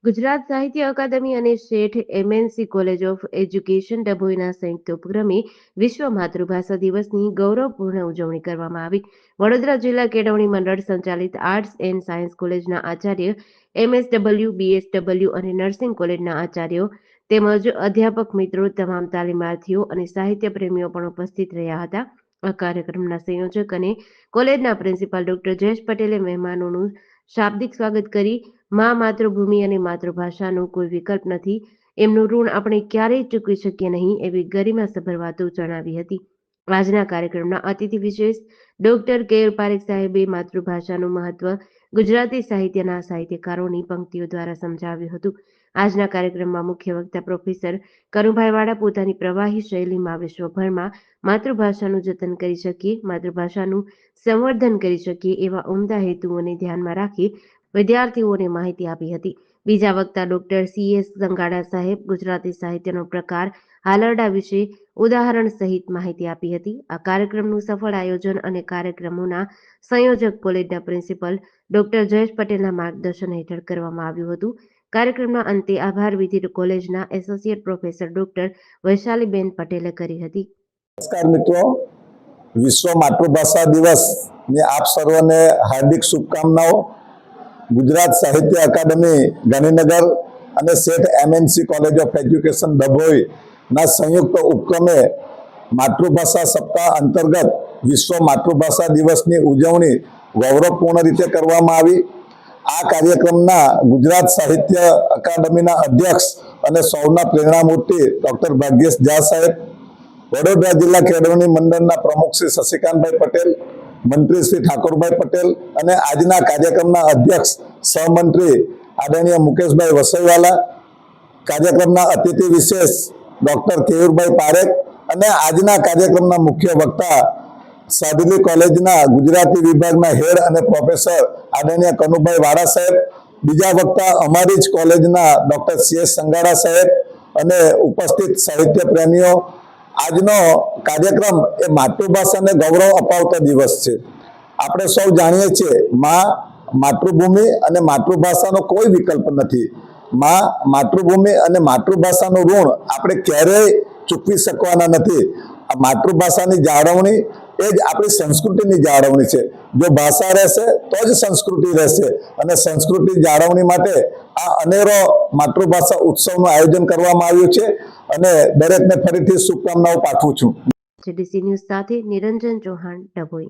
ગુજરાત સાહિત્ય અકાદમી અને શેઠ MNC college of education ડભોઈના સંયુક્ત ઉપક્રમે વિશ્વ માતૃભાષા દિવસની ગૌરવપૂર્ણ ઉજવણી કરવામાં આવી. વડોદરા જિલ્લા કેળવણી મંડળ સંચાલિત આર્ટ્સ એન્ડ સાયન્સ કોલેજના આચાર્ય, એમએસડબલ્યુ, બીએસડબલ્યુ અને નર્સિંગ કોલેજના આચાર્યો તેમજ અધ્યાપક મિત્રો, તમામ તાલીમાર્થીઓ અને સાહિત્ય પ્રેમીઓ પણ ઉપસ્થિત રહ્યા હતા. આ કાર્યક્રમના સંયોજક અને કોલેજના પ્રિન્સિપાલ ડોક્ટર જયેશ પટેલે મહેમાનોનું શાબ્દિક સ્વાગત કરી માં માતૃભૂમિ અને માતૃભાષાનો કોઈ વિકલ્પ નથી, એમનું ઋણ આપણે ક્યારેય ચૂકવી શકીએ નહીં, એવી ગરિમાસભર વાતો જણાવી હતી. આજના કાર્યક્રમના અતિથિ વિશેષ ડોક્ટર કે પારેખ સાહેબે માતૃભાષાનું મહત્વ ગુજરાતી સાહિત્યના સાહિત્યકારોની પંક્તિઓ દ્વારા સમજાવ્યું હતું. આજના કાર્યક્રમમાં મુખ્ય વક્તા પ્રોફેસર કરુભાઈ વાળા પોતાની પ્રવાહી શૈલીમાં વિશ્વભરમાં માતૃભાષાનું જતન કરી શકીએ, માતૃભાષાનું સંવર્ધન કરી શકીએ એવા ઉમદા હેતુઓને ધ્યાનમાં રાખી વિદ્યાર્થીઓને માહિતી આપી હતી. બીજા વક્તા ડોક્ટર સીએસ સંગાડા સાહેબ ગુજરાતી સાહિત્યનો પ્રકાર હાલરડા વિશે ઉદાહરણ સહિત માહિતી આપી હતી. આ કાર્યક્રમનું સફળ આયોજન અને કાર્યક્રમોના સંયોજક કોલેજના પ્રિન્સિપલ ડોક્ટર જયેશ પટેલના માર્ગદર્શન હેઠળ કરવામાં આવ્યું હતું. કાર્યક્રમના અંતે આભાર વિધિ કોલેજના એસોસિએટ પ્રોફેસર ડોક્ટર વૈશાલીબેન પટેલે કરી હતી. નમસ્કાર મિત્રો, વિશ્વ માતૃભાષા દિવસની આપ સર્વને હાર્દિક શુભકામનાઓ. ગુજરાત સાહિત્ય અકાદમી ગાંધીનગર અને શેઠ એમએનસી કોલેજ ઓફ એજ્યુકેશન ડભોઈના સંયુક્ત ઉપક્રમે માતૃભાષા સપ્તાહ અંતર્ગત વિશ્વ માતૃભાષા દિવસની ઉજવણી ગૌરવપૂર્ણ રીતે કરવામાં આવી. આ કાર્યક્રમના ગુજરાત સાહિત્ય અકાદમીના અધ્યક્ષ અને સૌના પ્રેરણામૂર્તિ ડોક્ટર ભાગ્યેશ ઝા સાહેબ, વડોદરા જિલ્લા કેળવણી મંડળના પ્રમુખ શ્રી શશિકાંતભાઈ પટેલ, મંત્રી શ્રી ઠાકોરભાઈ પટેલ અને આજના કાર્યક્રમના અધ્યક્ષ સહમંત્રી આદરણીય મુકેશભાઈ વસઈવાલા, કાર્યક્રમના અતિથિ વિશેષ ડોક્ટર કેયુરભાઈ પારેખ અને આજના કાર્યક્રમના મુખ્ય વક્તા સાદલી કોલેજના ગુજરાતી વિભાગના હેડ અને પ્રોફેસર આદરણીય કનુભાઈ વાળા સાહેબ, બીજા વક્તા અમારી જ કોલેજના ડોક્ટર સીએસ સંગાડા સાહેબ અને ઉપસ્થિત સાહિત્ય પ્રેમીઓ. આજનો કાર્યક્રમ એ માતૃભાષાને ગૌરવ અપાવતો દિવસ છે. આપણે સૌ જાણીએ છીએ માતૃભૂમિ અને માતૃભાષાનો કોઈ વિકલ્પ નથી. માતૃભૂમિ અને માતૃભાષાનું ઋણ આપણે ક્યારેય ચૂકવી શકવાના નથી. આ માતૃભાષાની જાળવણી એ જ આપણી સંસ્કૃતિની જાળવણી છે. જો ભાષા રહેશે તો જ સંસ્કૃતિ રહેશે અને સંસ્કૃતિ જાળવણી માટે આ અનેરો માતૃભાષા ઉત્સવનું આયોજન કરવામાં આવ્યું છે અને દરેકને ફરીથી શુભકામનાઓ પાઠવું છું. જેડીસી ન્યૂઝ સાથે નિરંજન ચૌહાણ, ડભોઈ.